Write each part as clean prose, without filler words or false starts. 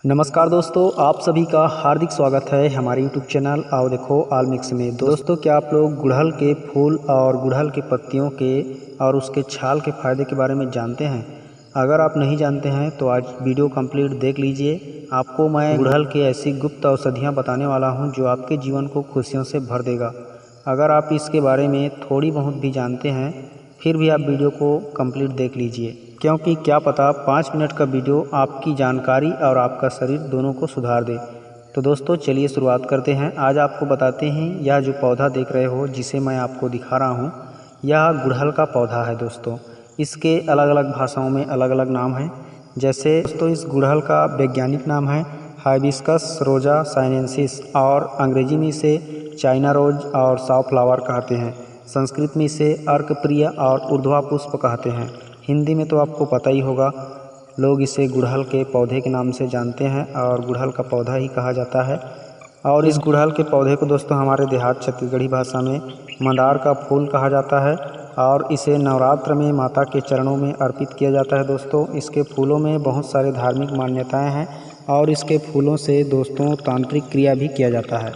नमस्कार दोस्तों, आप सभी का हार्दिक स्वागत है हमारे YouTube चैनल आओ देखो ऑल मिक्स में। दोस्तों, क्या आप लोग गुड़हल के फूल और गुड़हल के पत्तियों के और उसके छाल के फ़ायदे के बारे में जानते हैं? अगर आप नहीं जानते हैं तो आज वीडियो कंप्लीट देख लीजिए। आपको मैं गुड़हल की ऐसी गुप्त औषधियाँ बताने वाला हूँ जो आपके जीवन को खुशियों से भर देगा। अगर आप इसके बारे में थोड़ी बहुत भी जानते हैं फिर भी आप वीडियो को कंप्लीट देख लीजिए, क्योंकि क्या पता 5 मिनट का वीडियो आपकी जानकारी और आपका शरीर दोनों को सुधार दे। तो दोस्तों चलिए शुरुआत करते हैं। आज आपको बताते हैं यह जो पौधा देख रहे हो जिसे मैं आपको दिखा रहा हूँ, यह गुड़हल का पौधा है। दोस्तों इसके अलग अलग भाषाओं में अलग अलग नाम हैं। जैसे दोस्तों इस गुड़हल का वैज्ञानिक नाम है हाइबिस्कस रोजा साइनेंसिस और अंग्रेजी में इसे चाइना रोज और साव फ्लावर कहते हैं। संस्कृत में इसे अर्कप्रिय और ऊर्ध्वा पुष्प कहते हैं। हिंदी में तो आपको पता ही होगा, लोग इसे गुड़हल के पौधे के नाम से जानते हैं और गुड़हल का पौधा ही कहा जाता है। और इस गुड़हल के पौधे को दोस्तों हमारे देहात छत्तीसगढ़ी भाषा में मंदार का फूल कहा जाता है और इसे नवरात्र में माता के चरणों में अर्पित किया जाता है। दोस्तों इसके फूलों में बहुत सारे धार्मिक मान्यताएँ हैं और इसके फूलों से दोस्तों तांत्रिक क्रिया भी किया जाता है।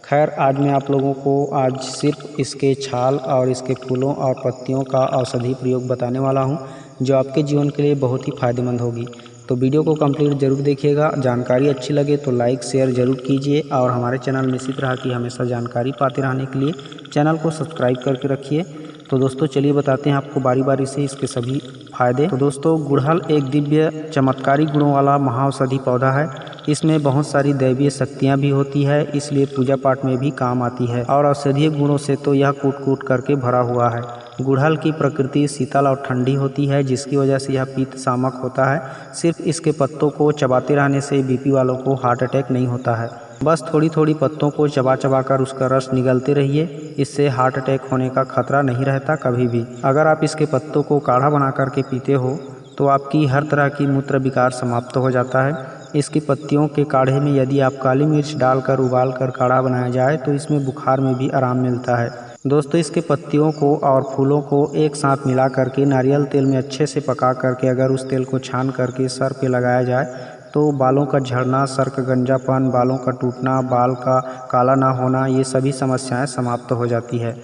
खैर आज मैं आप लोगों को आज सिर्फ इसके छाल और इसके फूलों और पत्तियों का औषधि प्रयोग बताने वाला हूं, जो आपके जीवन के लिए बहुत ही फ़ायदेमंद होगी। तो वीडियो को कंप्लीट ज़रूर देखिएगा। जानकारी अच्छी लगे तो लाइक शेयर ज़रूर कीजिए और हमारे चैनल में इसी तरह की हमेशा जानकारी पाते रहने के लिए चैनल को सब्सक्राइब करके रखिए। तो दोस्तों चलिए बताते हैं आपको बारी बारी से इसके सभी फायदे। तो दोस्तों गुड़हल एक दिव्य चमत्कारी गुणों वाला महाऔषधि पौधा है। इसमें बहुत सारी दैवीय शक्तियाँ भी होती है, इसलिए पूजा पाठ में भी काम आती है और औषधीय गुणों से तो यह कूट कूट करके भरा हुआ है। गुड़हल की प्रकृति शीतल और ठंडी होती है, जिसकी वजह से यह पित्त शामक होता है। सिर्फ इसके पत्तों को चबाते रहने से बीपी वालों को हार्ट अटैक नहीं होता है। बस थोड़ी थोड़ी पत्तों को चबा चबा कर उसका रस निगलते रहिए, इससे हार्ट अटैक होने का खतरा नहीं रहता कभी भी। अगर आप इसके पत्तों को काढ़ा बना करके पीते हो तो आपकी हर तरह की मूत्र विकार समाप्त हो जाता है। इसकी पत्तियों के काढ़े में यदि आप काली मिर्च डालकर उबाल कर काढ़ा बनाया जाए तो इसमें बुखार में भी आराम मिलता है। दोस्तों इसके पत्तियों को और फूलों को एक साथ मिला करके नारियल तेल में अच्छे से पका करके अगर उस तेल को छान करके सर पे लगाया जाए तो बालों का झड़ना, सर का गंजापन, बालों का टूटना, बाल का काला ना होना, ये सभी समस्याएं समाप्त हो जाती है।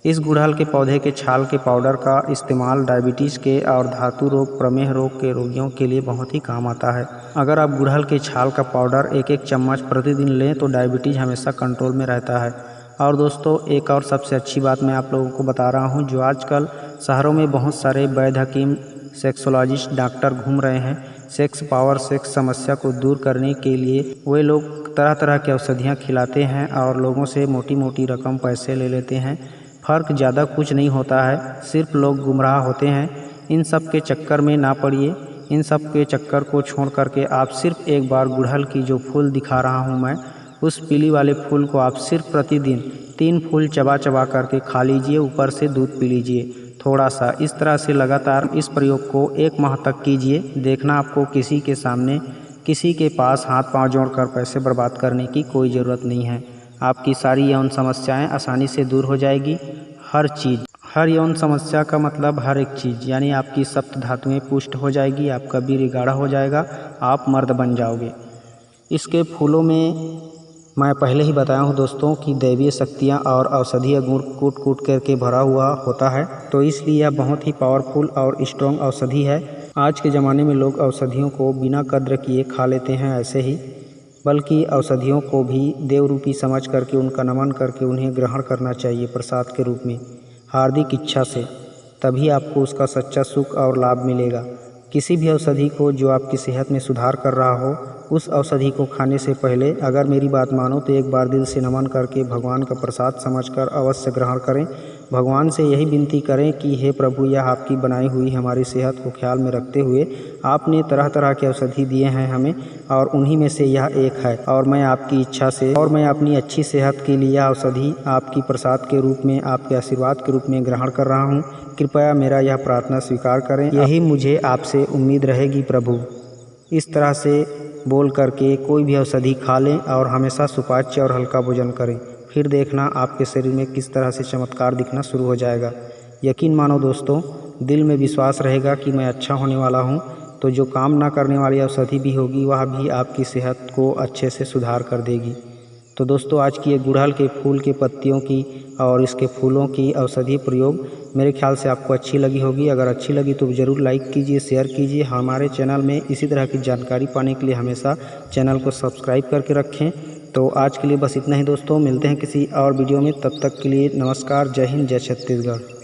इस गुड़हल के पौधे के छाल के पाउडर का इस्तेमाल डायबिटीज़ के और धातु रोग, प्रमेह रोग के रोगियों के लिए बहुत ही काम आता है। अगर आप गुड़हल के छाल का पाउडर एक एक चम्मच प्रतिदिन लें तो डायबिटीज़ हमेशा कंट्रोल में रहता है। और दोस्तों एक और सबसे अच्छी बात मैं आप लोगों को बता रहा हूँ, जो आजकल शहरों में बहुत सारे वैद्य हकीम, सेक्सोलॉजिस्ट, डॉक्टर घूम रहे हैं। सेक्स पावर, सेक्स समस्या को दूर करने के लिए वे लोग तरह तरह की औषधियाँ खिलाते हैं और लोगों से मोटी मोटी रकम पैसे ले लेते हैं। फ़र्क ज़्यादा कुछ नहीं होता है, सिर्फ लोग गुमराह होते हैं। इन सब के चक्कर में ना पड़िए। इन सब के चक्कर को छोड़ करके आप सिर्फ एक बार गुड़हल की जो फूल दिखा रहा हूँ मैं, उस पीली वाले फूल को आप सिर्फ प्रतिदिन 3 फूल चबा चबा करके खा लीजिए, ऊपर से दूध पी लीजिए थोड़ा सा। इस तरह से लगातार इस प्रयोग को 1 माह तक कीजिए। देखना आपको किसी के सामने, किसी के पास हाथ पांव जोड़कर पैसे बर्बाद करने की कोई ज़रूरत नहीं है। आपकी सारी यौन समस्याएं आसानी से दूर हो जाएगी। हर चीज़, हर यौन समस्या का मतलब हर एक चीज़, यानी आपकी सप्त धातुएं पुष्ट हो जाएगी, आपका वीर्य गाढ़ा हो जाएगा, आप मर्द बन जाओगे। इसके फूलों में मैं पहले ही बताया हूँ दोस्तों कि दैवीय शक्तियाँ और औषधीय गुण कूट कूट करके भरा हुआ होता है, तो इसलिए यह बहुत ही पावरफुल और स्ट्रॉन्ग औषधि है। आज के ज़माने में लोग औषधियों को बिना कद्र किए खा लेते हैं ऐसे ही, बल्कि औषधियों को भी देव रूपी समझ करके उनका नमन करके उन्हें ग्रहण करना चाहिए प्रसाद के रूप में, हार्दिक इच्छा से। तभी आपको उसका सच्चा सुख और लाभ मिलेगा। किसी भी औषधि को जो आपकी सेहत में सुधार कर रहा हो, उस औषधि को खाने से पहले अगर मेरी बात मानो तो एक बार दिल से नमन करके भगवान का प्रसाद समझकर अवश्य ग्रहण करें। भगवान से यही विनती करें कि हे प्रभु, यह आपकी बनाई हुई हमारी सेहत को ख्याल में रखते हुए आपने तरह तरह के औषधि दिए हैं हमें, और उन्हीं में से यह एक है, और मैं आपकी इच्छा से और मैं अपनी अच्छी सेहत के लिए यह औषधि आपकी प्रसाद के रूप में, आपके आशीर्वाद के रूप में ग्रहण कर रहा हूँ। कृपया मेरा यह प्रार्थना स्वीकार करें, यही मुझे आपसे उम्मीद रहेगी प्रभु। इस तरह से बोल करके कोई भी औषधि खा लें और हमेशा सुपाच्य और हल्का भोजन करें। फिर देखना आपके शरीर में किस तरह से चमत्कार दिखना शुरू हो जाएगा। यकीन मानो दोस्तों, दिल में विश्वास रहेगा कि मैं अच्छा होने वाला हूँ। तो जो काम ना करने वाली औषधि भी होगी वह भी आपकी सेहत को अच्छे से सुधार कर देगी। तो दोस्तों आज की ये गुड़हल के फूल के पत्तियों की और इसके फूलों की औषधि प्रयोग मेरे ख्याल से आपको अच्छी लगी होगी। अगर अच्छी लगी तो ज़रूर लाइक कीजिए, शेयर कीजिए। हमारे चैनल में इसी तरह की जानकारी पाने के लिए हमेशा चैनल को सब्सक्राइब करके रखें। तो आज के लिए बस इतना ही दोस्तों, मिलते हैं किसी और वीडियो में। तब तक के लिए नमस्कार, जय हिंद, जय छत्तीसगढ़।